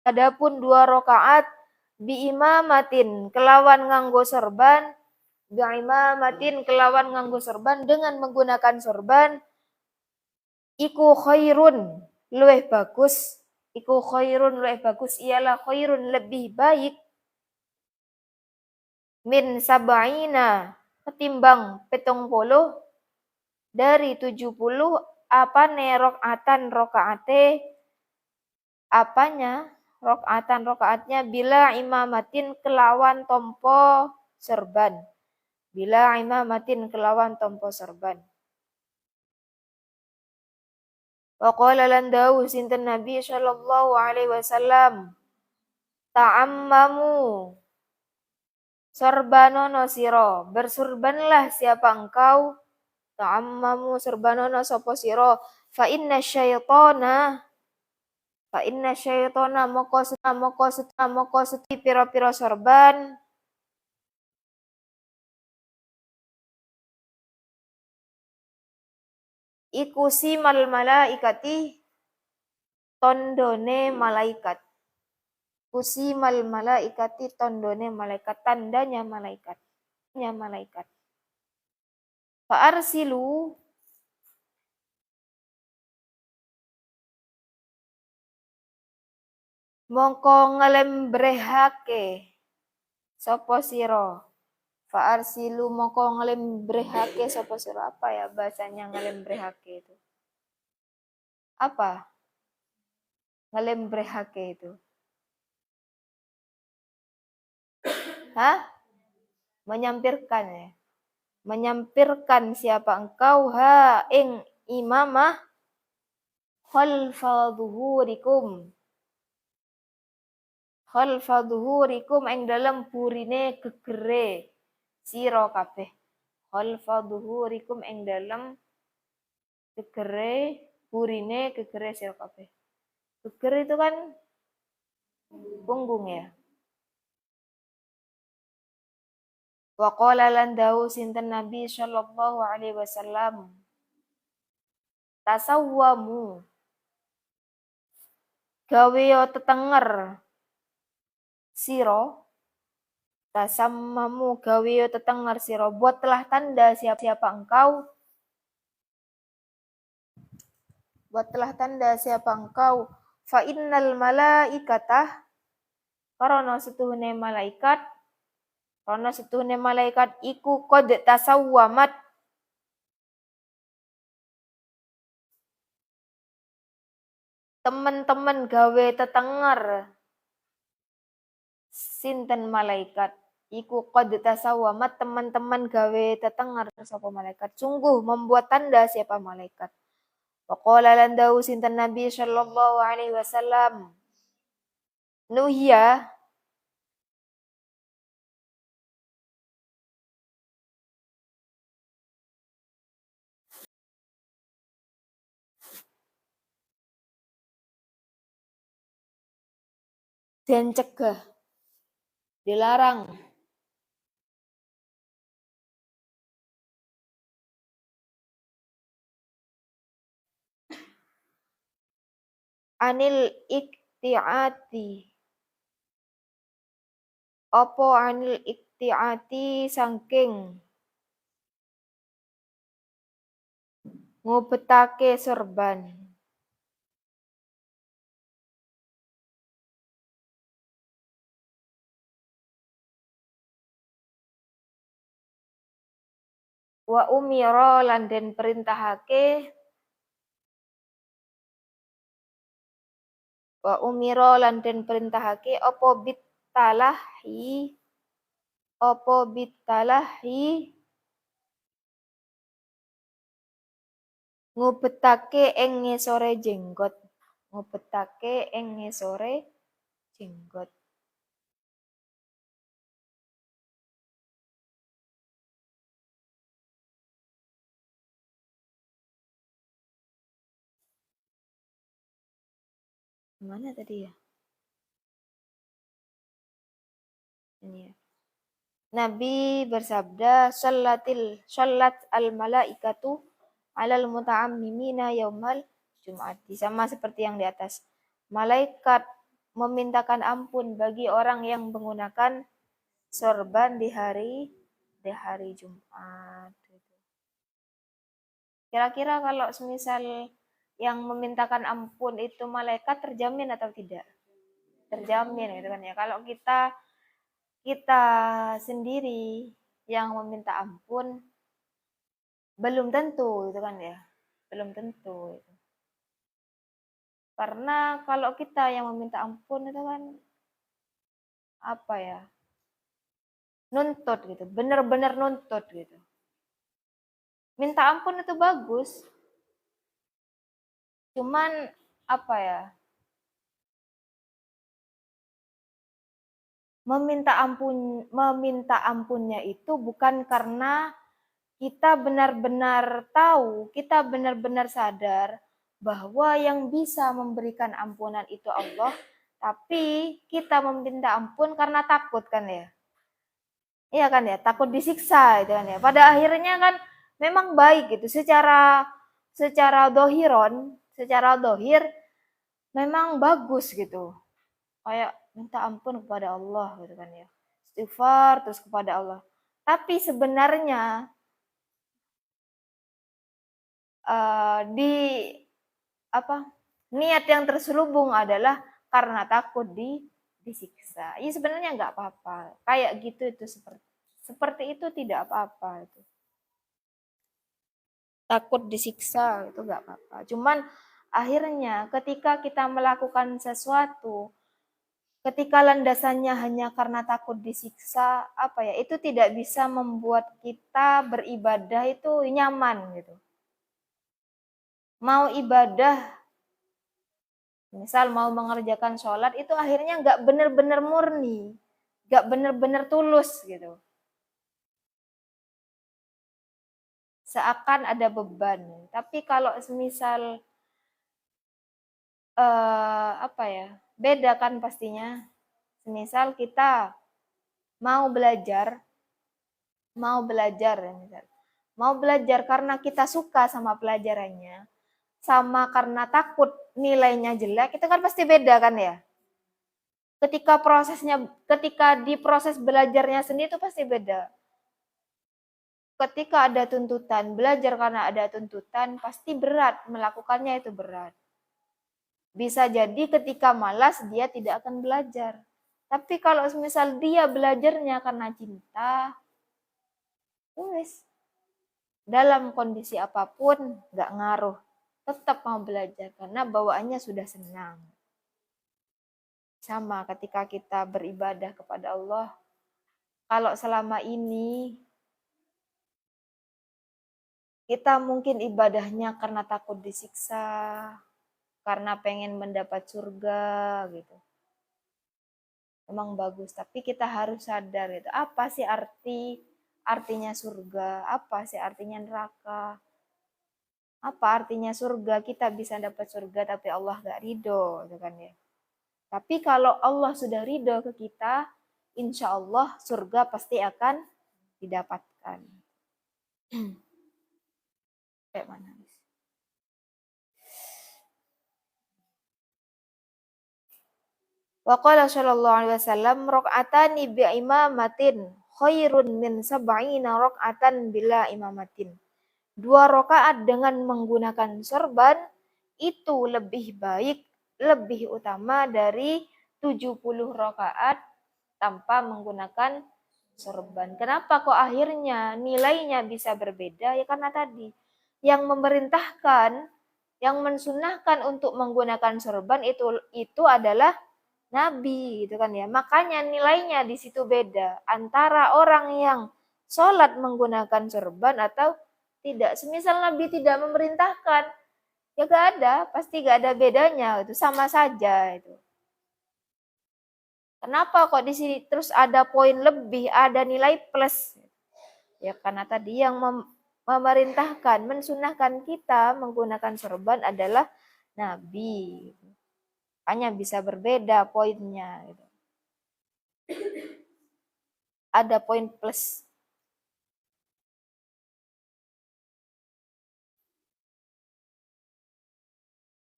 Adapun 2 rakaat biimamatin kelawan nganggo sorban, biimamatin kelawan nganggo sorban dengan menggunakan sorban iku khairun luwih bagus, iku khairun luwih bagus ialah khairun lebih baik min sab'ina ketimbang 70 dari 70 apane rokaate apanya rokaatnya bila imamatin kelawan tompo serban. Bila imamatin kelawan tompo serban. Wa qala lan dawu sinten Nabi sallallahu alaihi wasallam ta'ammamu sorbanono siro bersurbanlah siapa engkau ta'ammamu sorbanono sopo siro fa inna syaitona moko suti piro-piro sorban iku simal malaikati tondone malaikat. Kusimal malaikati tondone malaikat, tandanya malaikat. Fa arsilu mongko ngelembrehake sapa sira. Fa arsilu mongko ngelembrehake sapa sira. Apa ya bahasanya ngelembrehake itu? Apa? Ngelembrehake itu. Hah? Menyampirkan ya. Menyampirkan siapa engkau ing imamah khalfa dhuhurikum ing dalam burine gegere sira kabeh. Khalfa dhuhurikum ing dalam gegere burine gegere sira kabeh. Geger itu kan punggung ya. Wa qala lan dawu sinten Nabi sallallahu alaihi wasallam tasawwamu gawe tetenger siro tasammamu gawe tetenger siro buatlah tanda siapa engkau fa innal malaikata karena setuhune malaikat iku qad tasawwamat teman-teman gawe tetenger sinten malaikat iku qad tasawwamat teman-teman gawe tetenger sapa malaikat sungguh membuat tanda siapa malaikat. Wa qala lan dawu sinten Nabi sallallahu alaihi wasallam nuhiya dan cegah dilarang anil iktiati saking ngobetake sorban wa umira lan den perintahake apa bitalahi ngobetake ing ngisore jenggot. Mana tadi ya? Ini ya. Nabi bersabda, "Shallat al-malaikatu 'alal muta'ammimina yaumal Jum'ati." Sama seperti yang di atas. memintakan ampun bagi orang yang menggunakan sorban di hari Jumat. Kira-kira kalau semisal yang memintakan ampun itu malaikat, terjamin atau tidak? Terjamin gitu kan ya. Kalau kita sendiri yang meminta ampun, belum tentu gitu kan ya. Belum tentu gitu. Karena kalau kita yang meminta ampun itu kan apa ya? Nuntut gitu, benar-benar nuntut gitu. Minta ampun itu bagus. Cuman apa ya? Meminta ampunnya itu bukan karena kita benar-benar tahu, kita benar-benar sadar bahwa yang bisa memberikan ampunan itu Allah, tapi kita meminta ampun karena takut kan ya. Iya kan ya, takut disiksa itu kan ya. Pada akhirnya kan memang baik gitu secara dohir memang bagus gitu. Kayak minta ampun kepada Allah gitu kan ya. Istighfar terus kepada Allah. Tapi sebenarnya di apa niat yang terselubung adalah karena takut disiksa. Iya sebenarnya nggak apa-apa. Kayak gitu itu seperti itu tidak apa-apa itu. Takut disiksa itu nggak apa-apa. Cuman akhirnya ketika kita melakukan sesuatu, ketika landasannya hanya karena takut disiksa, apa ya, itu tidak bisa membuat kita beribadah itu nyaman gitu. Mau ibadah, misal mau mengerjakan sholat, itu akhirnya nggak benar-benar murni, nggak benar-benar tulus gitu. Seakan ada beban. Tapi kalau semisal apa ya, beda kan pastinya. Semisal kita mau belajar, mau belajar karena kita suka sama pelajarannya, sama karena takut nilainya jelek, itu kan pasti beda kan ya. Ketika di proses belajarnya sendiri itu pasti beda. Ketika ada tuntutan, belajar karena ada tuntutan, pasti berat, melakukannya itu berat. Bisa jadi ketika malas dia tidak akan belajar. Tapi kalau misal dia belajarnya karena cinta, wes dalam kondisi apapun nggak ngaruh, tetap mau belajar karena bawaannya sudah senang. Sama ketika kita beribadah kepada Allah, kalau selama ini kita mungkin ibadahnya karena takut disiksa, karena pengen mendapat surga gitu. Memang bagus, tapi kita harus sadar itu apa sih artinya surga, apa sih artinya neraka. Apa artinya surga? Kita bisa dapat surga tapi Allah gak ridho, gitu kan ya. Tapi kalau Allah sudah ridho ke kita, insya Allah surga pasti akan didapatkan. Kayak mana? Wa qala sallallahu alaihi wasallam rakaatani bi imamatin khairun min sab'ina rakaatan bila imamatin. 2 rakaat dengan menggunakan sorban itu lebih baik, lebih utama dari 70 rakaat tanpa menggunakan sorban. Kenapa kok akhirnya nilainya bisa berbeda? Ya karena tadi yang memerintahkan, yang mensunahkan untuk menggunakan sorban itu adalah Nabi gitu kan ya. Makanya nilainya di situ beda antara orang yang sholat menggunakan sorban atau tidak. Semisal Nabi tidak memerintahkan, ya gak ada, pasti gak ada bedanya, itu sama saja itu. Kenapa kok di sini terus ada poin lebih, ada nilai plus? Ya karena tadi yang memerintahkan, mensunahkan kita menggunakan sorban adalah Nabi. Hanya bisa berbeda poinnya. Gitu. Ada poin plus.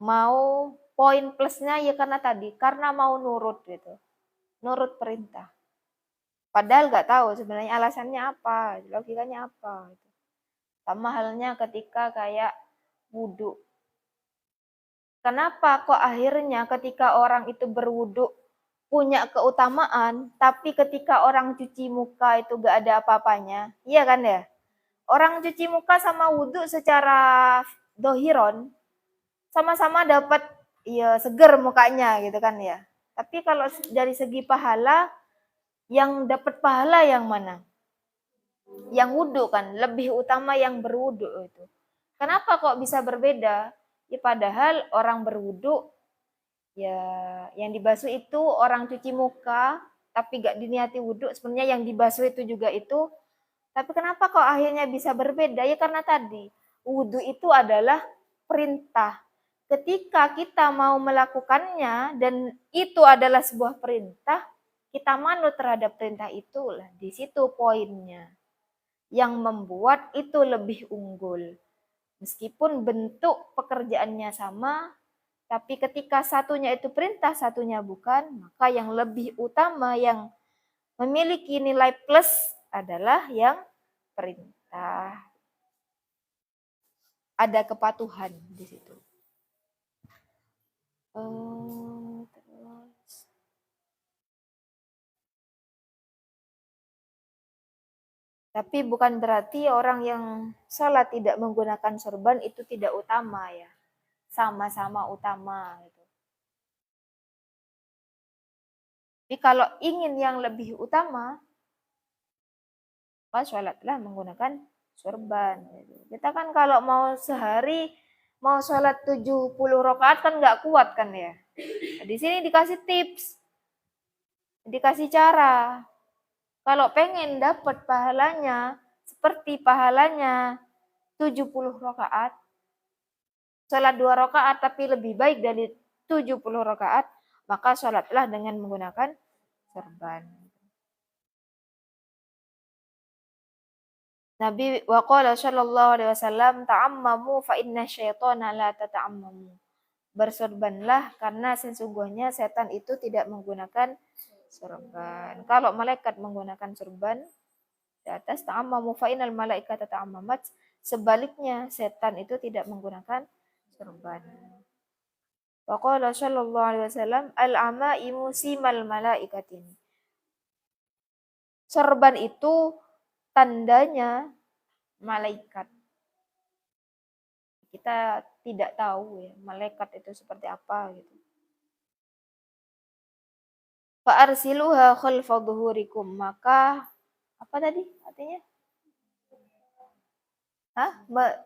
Mau poin plusnya ya karena mau nurut gitu, nurut perintah. Padahal nggak tahu sebenarnya alasannya apa, logikanya apa. Gitu. Sama halnya ketika kayak wudhu. Kenapa kok akhirnya ketika orang itu berwudhu punya keutamaan, tapi ketika orang cuci muka itu gak ada apa-apanya? Iya kan ya? Orang cuci muka sama wudhu secara dohiron sama-sama dapat ya seger mukanya gitu kan ya. Tapi kalau dari segi pahala, yang dapat pahala yang mana? Yang wudhu kan, lebih utama yang berwudhu itu. Kenapa kok bisa berbeda? Ya padahal orang berwudhu, ya yang dibasuh itu orang cuci muka, tapi gak diniati wudhu, sebenarnya yang dibasuh itu juga itu. Tapi kenapa kok akhirnya bisa berbeda? Ya karena tadi, wudhu itu adalah perintah. Ketika kita mau melakukannya, dan itu adalah sebuah perintah, kita manut terhadap perintah itulah. Di situ poinnya. Yang membuat itu lebih unggul. Meskipun bentuk pekerjaannya sama, tapi ketika satunya itu perintah, satunya bukan, maka yang lebih utama, yang memiliki nilai plus adalah yang perintah. Ada kepatuhan di situ. Terus. Tapi bukan berarti orang yang sholat tidak menggunakan sorban itu tidak utama ya. Sama-sama utama gitu. Tapi kalau ingin yang lebih utama, maka sholatlah menggunakan sorban. Gitu. Kita kan kalau mau sehari mau sholat 70 rakaat kan nggak kuat kan ya. Di sini dikasih tips, dikasih cara. Kalau pengen dapat pahalanya seperti pahalanya 70 rakaat, sholat 2 rakaat tapi lebih baik dari 70 rakaat, maka sholatlah dengan menggunakan sorban. Nabi waqala sallallahu alaihi wasallam ta'ammamu fa inna syaitana la tata'ammamu. Bersorbanlah karena sesungguhnya setan itu tidak menggunakan sorban. Kalau malaikat menggunakan sorban di atas ta'ammamu fa innal malaikata ta'ammamat, sebaliknya setan itu tidak menggunakan sorban. Waqala sallallahu alaihi wasallam al-amaimu simal malaikatin. Sorban itu tandanya malaikat. Kita tidak tahu ya, malaikat itu seperti apa gitu. Fa arsiluha khalfa dhuhurikum, maka apa tadi artinya?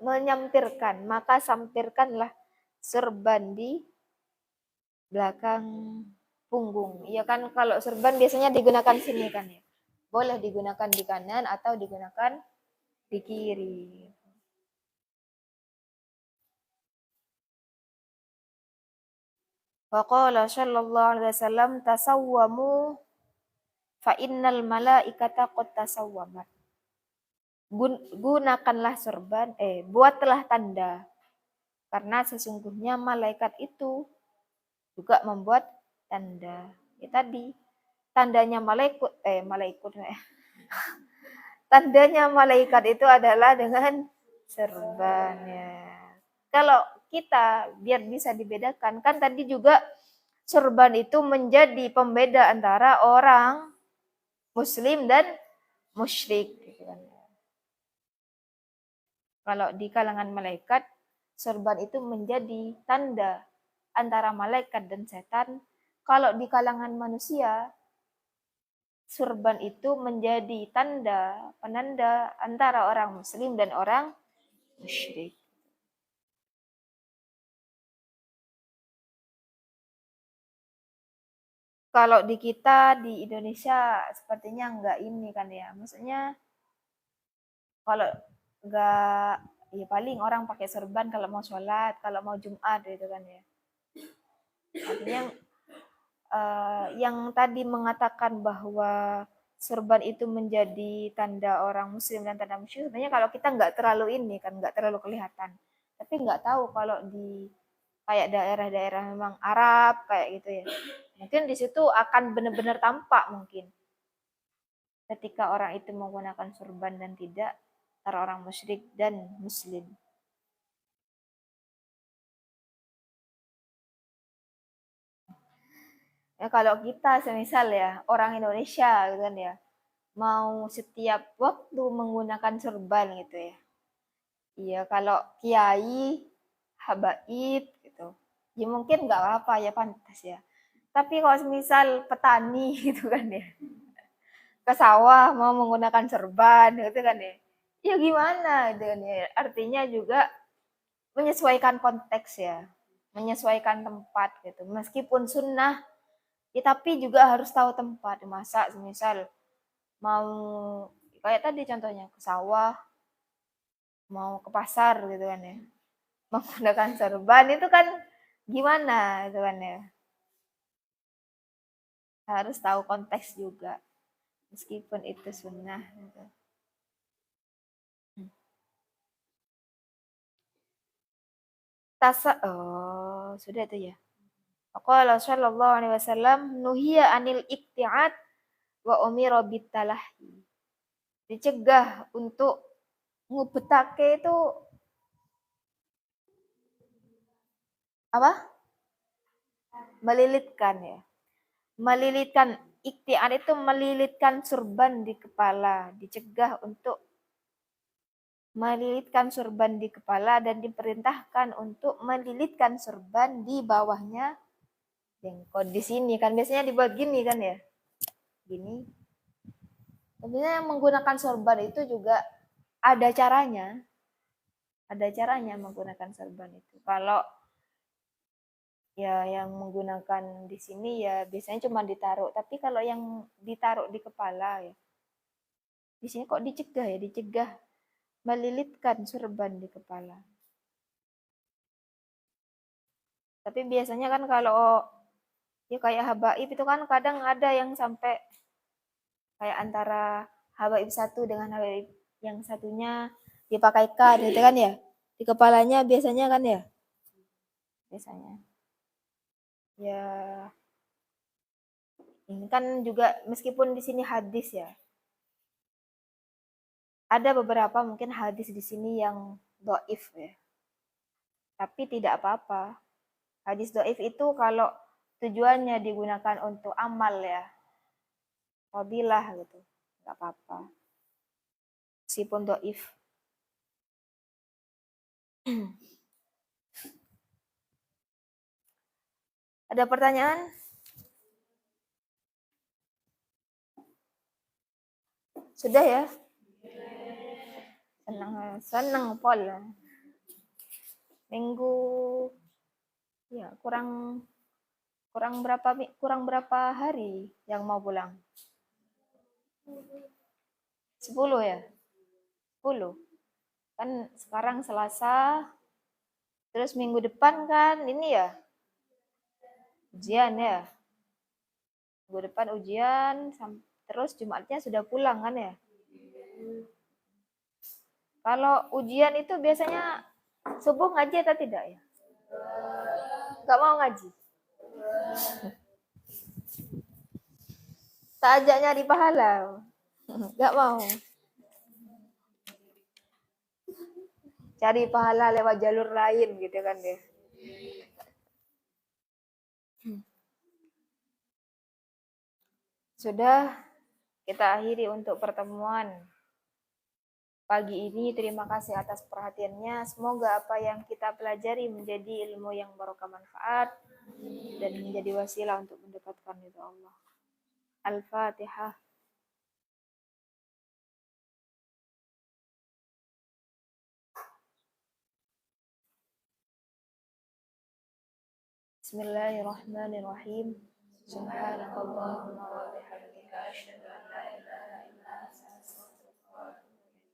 Menyampirkan, maka sampirkanlah sorban di belakang punggung. Iya kan kalau sorban biasanya digunakan sini kan ya. Boleh digunakan di kanan atau digunakan di kiri. Waqala sallallahu alaihi wasallam tasawwamu fa innal malaikata qad tasawwamat. Gunakanlah sorban, buatlah tanda. Karena sesungguhnya malaikat itu juga membuat tanda. Ya tadi, tandanya tandanya malaikat itu adalah dengan sorban ya. Kalau kita biar bisa dibedakan, kan tadi juga sorban itu menjadi pembeda antara orang muslim dan musyrik. Kalau di kalangan malaikat, sorban itu menjadi tanda antara malaikat dan setan. Kalau di kalangan manusia, sorban itu menjadi tanda, penanda antara orang muslim dan orang musyrik. Kalau di kita, di Indonesia, sepertinya enggak ini kan ya. Maksudnya, kalau enggak, ya paling orang pakai sorban kalau mau sholat, kalau mau Jumat gitu kan ya. Artinya yang tadi mengatakan bahwa sorban itu menjadi tanda orang muslim dan tanda musyrik, sebenarnya kalau kita nggak terlalu ini kan, nggak terlalu kelihatan. Tapi nggak tahu kalau di kayak daerah-daerah memang Arab kayak gitu ya. Mungkin di situ akan benar-benar tampak mungkin ketika orang itu menggunakan sorban dan tidak antara orang musyrik dan muslim. Ya kalau kita semisal ya orang Indonesia gitu kan ya, mau setiap waktu menggunakan sorban gitu ya. Iya kalau kiai, habaib gitu. Ya mungkin nggak apa-apa ya pantas ya. Tapi kalau semisal petani gitu kan ya, ke sawah mau menggunakan serban gitu kan ya. Ya gimana gitu kan ya. Artinya juga menyesuaikan konteks ya. Menyesuaikan tempat gitu. Meskipun sunnah, ya tapi juga harus tahu tempat. Masa semisal mau kayak tadi contohnya ke sawah, mau ke pasar gitu kan ya. Menggunakan serban itu kan gimana gitu kan ya. Harus tahu konteks juga. Meskipun itu sunnah gitu. Sudah itu ya. Qala sallallahu alaihi wasallam nuhiya anil ikti'at wa umira bitalahi. Dicegah untuk ngubetake itu apa? Melilitkan ya. Melilitkan ikti'at itu melilitkan surban di kepala, dicegah untuk melilitkan surban di kepala dan diperintahkan untuk melilitkan surban di bawahnya jenggot di sini kan biasanya dibuat gini kan ya. Gini. Sebenarnya menggunakan sorban itu juga ada caranya. Ada caranya menggunakan sorban itu. Kalau ya yang menggunakan di sini ya biasanya cuma ditaruh. Tapi kalau yang ditaruh di kepala ya, di sini kok dicegah ya, dicegah melilitkan sorban di kepala. Tapi biasanya kan kalau ya kayak habaib itu kan kadang ada yang sampai kayak antara habaib satu dengan habaib yang satunya dipakaikan gitu kan ya. Di kepalanya biasanya kan ya. Biasanya. Ya ini kan juga meskipun di sini hadis ya. Ada beberapa mungkin hadis di sini yang doif ya. Tapi tidak apa-apa. Hadis doif itu kalau tujuannya digunakan untuk amal ya. Fadilah gitu. Enggak apa-apa. Meskipun doif. Ada pertanyaan? Sudah ya? Senang, senang Pol. Minggu ya kurang berapa hari yang mau pulang? 10 ya? 10. Kan sekarang Selasa, terus minggu depan kan ini ya ujian ya. Minggu depan ujian, terus Jumatnya sudah pulang kan ya. Kalau ujian itu biasanya subuh ngaji atau tidak ya? Gak mau ngaji? Tak ajak nyari pahala? Gak mau? Cari pahala lewat jalur lain gitu kan ya. Sudah kita akhiri untuk pertemuan pagi ini. Terima kasih atas perhatiannya. Semoga apa yang kita pelajari menjadi ilmu yang barokah manfaat dan menjadi wasilah untuk mendekatkan ridha Allah. Al-Fatihah. Bismillahirrahmanirrahim. Subhanakallahumma wa bihamdika asyhadu an la ilaha illa anta astaghfiruka wa atubu ilaik.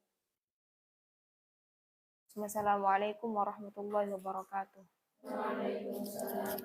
Wassalamualaikum warahmatullahi wabarakatuh. Waalaikumsalam.